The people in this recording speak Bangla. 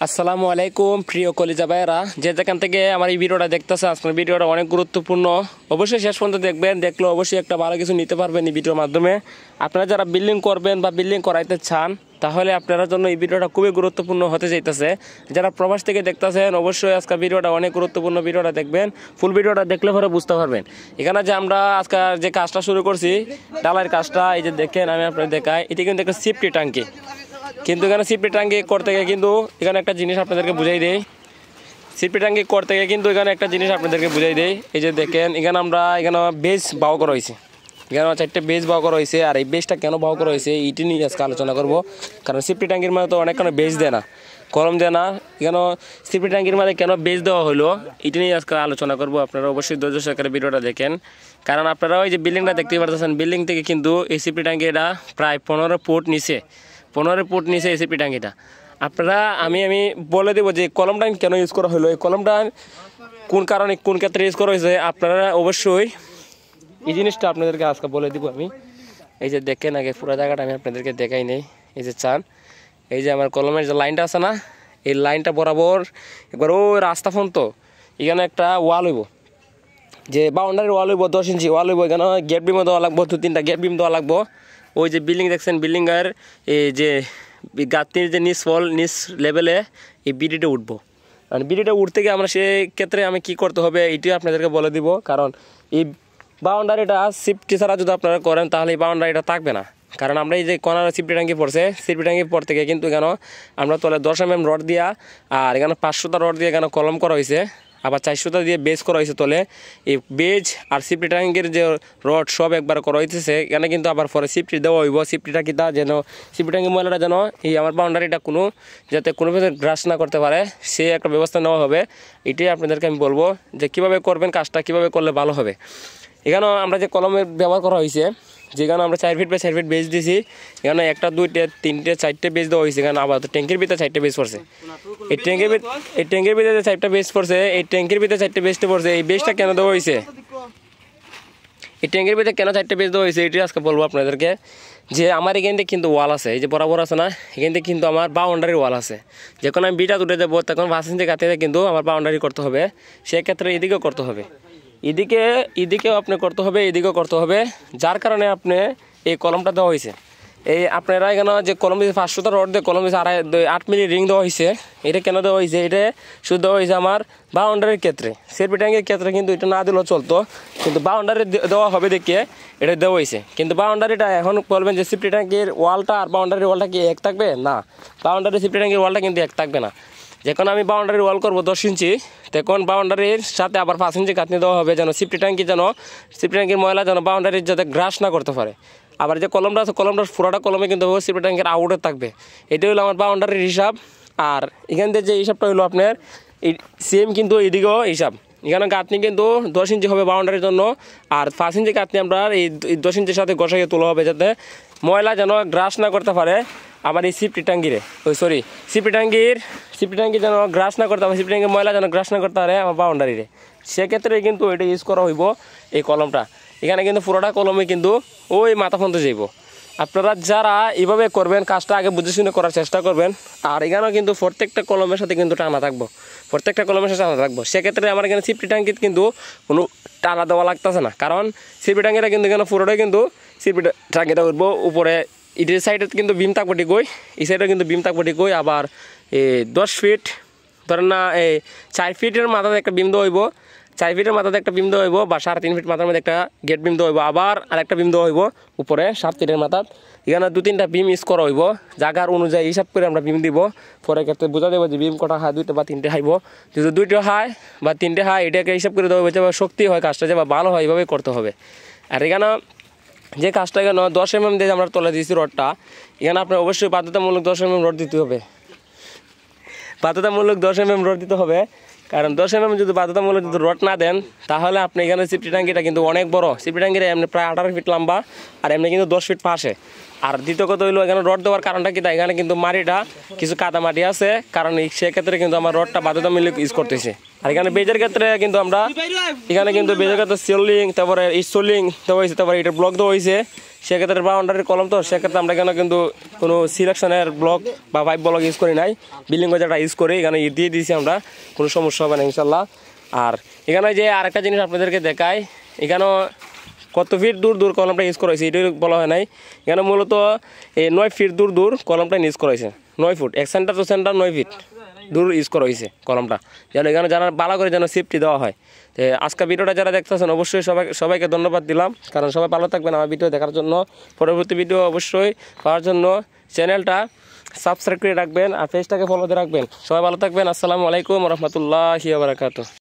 আসসালামু আলাইকুম প্রিয় কলিজা ভাইয়েরা, যে যেখান থেকে আমার এই ভিডিওটা দেখতেছে, আজকের ভিডিওটা অনেক গুরুত্বপূর্ণ। অবশ্যই শেষ পর্যন্ত দেখবেন, দেখলে অবশ্যই একটা ভালো কিছু নিতে পারবেন এই ভিডিওর মাধ্যমে। আপনারা যারা বিল্ডিং করবেন বা বিল্ডিং করাইতে চান, তাহলে আপনার জন্য এই ভিডিওটা খুবই গুরুত্বপূর্ণ হতে যাইতেছে। যারা প্রবাস থেকে দেখতেছেন, অবশ্যই আজকের ভিডিওটা অনেক গুরুত্বপূর্ণ, ভিডিওটা দেখবেন। ফুল ভিডিওটা দেখলে পরে বুঝতে পারবেন। এখানে যে আমরা আজকে যে কাজটা শুরু করছি, ডালার কাজটা, এই যে দেখেন আমি আপনাদের দেখাই, এটি কিন্তু একটা সিফটি ট্যাঙ্কি। কিন্তু এখানে সিপি ট্যাঙ্কি করতে গিয়ে কিন্তু এখানে একটা জিনিস আপনাদেরকে বুঝাই দেই। সিপি ট্যাঙ্কি করতে গিয়ে কিন্তু এখানে একটা জিনিস আপনাদেরকে বুঝাই দেই। এই যে দেখেন, এখানে বেজ বাও করা হয়েছে। এখানে 4টে বেজ বাও করা হয়েছে। আর এই বেজটা কেন বাও করা হয়েছে এইটি নিয়ে আজকে আলোচনা করবো। কারণ সিপি ট্যাঙ্কির মধ্যে তো অনেকখানে বেজ দেয় না, কলম দেয় না। এখানে সিপি ট্যাঙ্কির মধ্যে কেন বেজ দেওয়া হলো এটি নিয়ে আজকে আলোচনা করবো। আপনারা অবশ্যই ধৈর্য সহকারে ভিডিওটা দেখেন। কারণ আপনারা ওই যে বিল্ডিংটা দেখতে পারতেছেন, বিল্ডিং থেকে কিন্তু এই সিপি ট্যাঙ্কিটা প্রায় 15 ফুট নিচে, 15 ফুট নিচে এই সিপি ট্যাঙ্কিটা। আপনারা আমি বলে দেবো যে কলমটা কেন ইউজ করা হলো, এই কলমটা কোন কারণে কোন ক্ষেত্রে ইউজ করা হয়েছে। আপনারা অবশ্যই এই জিনিসটা আপনাদেরকে আজকে বলে দিব আমি। এই যে দেখেন, আগে পুরো জায়গাটা আমি আপনাদেরকে দেখাই নেই। এই যে চান, এই যে আমার কলমের যে লাইনটা আছে না, এই লাইনটা বরাবর একবার ওই রাস্তা ফোন, তো এখানে একটা ওয়াল হইব, যে বাউন্ডারির ওয়াল হইব, 10 ইঞ্চি ওয়াল হইব। এখানে গেট বিমও দেওয়া লাগবো, 2-3টা গেট বিম দেওয়া লাগবো। ওই যে বিল্ডিং দেখছেন, বিল্ডিংয়ের এই যে গাঁথনির যে নিচ লেভেলে এই বিডিটা উঠবো। মানে বিডিটা উঠতে গিয়ে আমরা সেই ক্ষেত্রে আমি কী করতে হবে এইটিও আপনাদেরকে বলে দিব। কারণ এই বাউন্ডারিটা সিফটি ছাড়া যদি আপনারা করেন, তাহলে এই বাউন্ডারিটা থাকবে না। কারণ আমরা এই যে কর্নার সিফটি ট্যাঙ্কি পড়ছে, সিফটি ট্যাঙ্কি পর থেকে কিন্তু এখানে আমরা তলে 10 mm রড দিয়া, আর এখানে 500টা রড দিয়ে এখানে কলম করা হয়েছে, আবার 400টা দিয়ে বেজ করা হয়েছে তলে। এই বেজ আর সিফটি ট্যাঙ্কের যে রড সব একবার করা হইতেছে। এখানে কিন্তু আবার পরে সিফটি দেওয়া হইব। সিফটিটা কিতা যেন সিফটি ট্যাঙ্কের ময়লাটা যেন এই আমার বাউন্ডারিটা যাতে কোনো গ্রাস না করতে পারে, সে একটা ব্যবস্থা নেওয়া হবে। এটাই আপনাদেরকে আমি বলবো যে কীভাবে করবেন কাজটা, কীভাবে করলে ভালো হবে। এখানেও আমরা যে কলমের ব্যবহার করা হয়েছে, যেখানে আমরা 4 ফিট বাই 4 ফিট বেজ দিয়েছি, এখানে 1টা 2টে 3টে 4টে বেজ দেওয়া হয়েছে। এখানে আবার ট্যাঙ্কির ভিতরে 4টে বেজ পড়ছে। এই ট্যাঙ্কির ভিতরে যে 4টা বেজ পড়ছে, এই ট্যাঙ্কির ভিতরে 4টে বেজটা পড়ছে। এই বেজটা কেন দেওয়া হয়েছে, এই ট্যাঙ্কির ভিতরে কেন 4টে বেজ দেওয়া হয়েছে, এটি আজকে বলবো আপনাদেরকে। যে আমার এখান থেকে কিন্তু ওয়াল আছে, এই যে বরাবর আছে না, এখান থেকে কিন্তু আমার বাউন্ডারির ওয়াল আছে। যখন আমি বিটা তুলে দেবো, তখন 5 ইঞ্চি কাটিয়ে কিন্তু আমার বাউন্ডারি করতে হবে। সেক্ষেত্রে এদিকেও করতে হবে, এদিকেও আপনি করতে হবে, এদিকেও করতে হবে। যার কারণে আপনি এই কলমটা দেওয়া হয়েছে। এই আপনারা এখানে যে কলম দিয়েছে 500টা রড দিয়ে কলম দিয়েছে, 8 মিলি রিং দেওয়া হয়েছে। এটা কেন দেওয়া হয়েছে, এটা শুধু দেওয়া হয়েছে আমার বাউন্ডারির ক্ষেত্রে। সিপি ট্যাঙ্কের ক্ষেত্রে কিন্তু এটা না দিলেও চলতো, কিন্তু বাউন্ডারি দেওয়া হবে দেখে এটা দেওয়া হয়েছে। কিন্তু বাউন্ডারিটা এখন বলবেন যে সিপি ট্যাঙ্কের ওয়ালটা আর বাউন্ডারির ওয়ালটা কি এক থাকবে? না, বাউন্ডারি সিপি ট্যাঙ্কের ওয়ালটা কিন্তু এক থাকবে না। যখন আমি বাউন্ডারির ওয়াল করবো 10 ইঞ্চি, তখন বাউন্ডারির সাথে আবার 5 ইঞ্চি কাটনি দেওয়া হবে, যেন সিপি ট্যাঙ্কির ময়লা যেন বাউন্ডারির যাতে গ্রাস না করতে পারে। আবার যে কলমটা আছে, কলমটার পুরোটা কলমে কিন্তু সিপি ট্যাঙ্কের আউটে থাকবে। এটাই হলো আমার বাউন্ডারির হিসাব। আর এখান থেকে যে হিসাবটা হলো আপনার এই সেম, কিন্তু এইদিকেও হিসাব। এখানে গাঁথনি কিন্তু 10 ইঞ্চি হবে বাউন্ডারির জন্য, আর 5 ইঞ্চি গাঁথনি আমরা এই 10 ইঞ্চির সাথে গসাইয়ে তোলা হবে, যাতে ময়লা যেন গ্রাস না করতে পারে আমার এই সিপি ট্যাঙ্কির যেন গ্রাস না করতে পারে, সিপি ট্যাঙ্কির ময়লা যেন গ্রাস না করতে পারে আমার বাউন্ডারিরে। সেক্ষেত্রে কিন্তু এটা ইউজ করা হইব এই কলমটা। এখানে কিন্তু পুরোটা কলমে কিন্তু ওই মাথা ফোনতে যাইব। আপনারা যারা এইভাবে করবেন, কাজটা আগে বুঝে শুনে করার চেষ্টা করবেন। আর এখানেও কিন্তু প্রত্যেকটা কলমের সাথে কিন্তু টানা থাকবো, সেক্ষেত্রে আমার এখানে সিপি ট্যাঙ্কিত কিন্তু কোনো টানা দেওয়া লাগতেছে না। কারণ সিপি ট্যাঙ্কিটা কিন্তু এখানে পুরোটাই কিন্তু সিপি ট্যাঙ্কিটা উঠবো উপরে। এটির সাইডে কিন্তু বিম থাকবো ঠিকই, এই সাইডে কিন্তু বিম থাকবো ঠিকই। আবার 10 ফিট ধরেন না, 4 ফিটের মাথাতে একটা বিম দেওয়া হইব, 4 ফিটের মাথাতে একটা বিম দেওয়া হইব, বা 3.5 ফিট মাথার মধ্যে একটা গেট বিম দেওয়া হইব। আবার আরেকটা বিম দেওয়া হইব উপরে 7 ফিটের মাথাত। এখানে 2-3টা বিম ইউজ করা হইব, জায়গার অনুযায়ী হিসাব করে আমরা বিম দিব। পরে ক্ষেত্রে বোঝা দেবো যে বিম কটা হয়, 2টা বা 3টে হাইব। যদি 2টো হয় বা 3টে হয়, এটাকে হিসাব করে দেওয়া হয়েছে, বা শক্তি হয় কাজটা যে বা ভালো হয়, এইভাবে করতে হবে। আর এখানে যে কাজটা এখানে 10 mm দিয়ে আমরা তলে দিয়েছি রডটা, এখানে আপনার অবশ্যই বাধ্যতামূলক 10 mm রড দিতে হবে, 10 mm রড দিতে হবে। কারণ 10 mm যদি বাধ্যতামূলক যদি রড না দেন, তাহলে আপনি এখানে সিপটি ট্যাঙ্কিটা কিন্তু অনেক বড়। সিপটি ট্যাঙ্কিটা এমনি প্রায় 18 ফিট লম্বা, আর এমনি কিন্তু 10 ফিট পাশে। আর দ্বিতীয় কথা হইলো এখানে রড দেওয়ার কারণটা কি, এখানে কিন্তু মাটিটা কিছু কাদা মাটি আছে, কারণ সেক্ষেত্রে কিন্তু আমার রডটা বাধ্যতামূলক ইউজ করতেছে। আর এখানে বেজের ক্ষেত্রে কিন্তু আমরা এখানে কিন্তু বেজের ক্ষেত্রে সিলিং, তারপরে সোলিং দেওয়া হয়েছে, তারপরে এটা ব্লক দেওয়া হয়েছে। সেক্ষেত্রে বাউন্ডারির কলম, তো সেক্ষেত্রে আমরা এখানে কিন্তু কোনো সিলেকশনের ব্লক বা পাইপ ব্লক ইউজ করি নাই, বিল্ডিং যেটা ইউজ করি এখানে দিয়ে দিয়েছি আমরা, কোনো সমস্যা হবে না ইনশাল্লাহ। আর এখানে যে আরেকটা জিনিস আপনাদেরকে দেখায়, এখানেও কত ফিট দূর দূর কলমটা ইউজ করা হয়েছে এটাই বলা হয় নাই। এখানে মূলত এই 9 ফিট দূর দূর কলমটা ইউজ করা হয়েছে, 9 ফুট, এক সেন্টার টু সেন্টার 9 ফিট দূর ইউজ করা হয়েছে কলমটা, যেন এখানে যারা ভালো করে যেন সেফটি দেওয়া হয়। তো আজকে ভিডিওটা যারা দেখতেছেন অবশ্যই সবাইকে ধন্যবাদ দিলাম, কারণ সবাই ভালো থাকবেন আমার ভিডিও দেখার জন্য। পরবর্তী ভিডিও অবশ্যই পাওয়ার জন্য চ্যানেলটা সাবস্ক্রাইব করে রাখবেন আর পেজটাকে ফলো দিয়ে রাখবেন। সবাই ভালো থাকবেন। আসসালামু আলাইকুম রহমতুল্লাহি ওয়া বারাকাতুহু।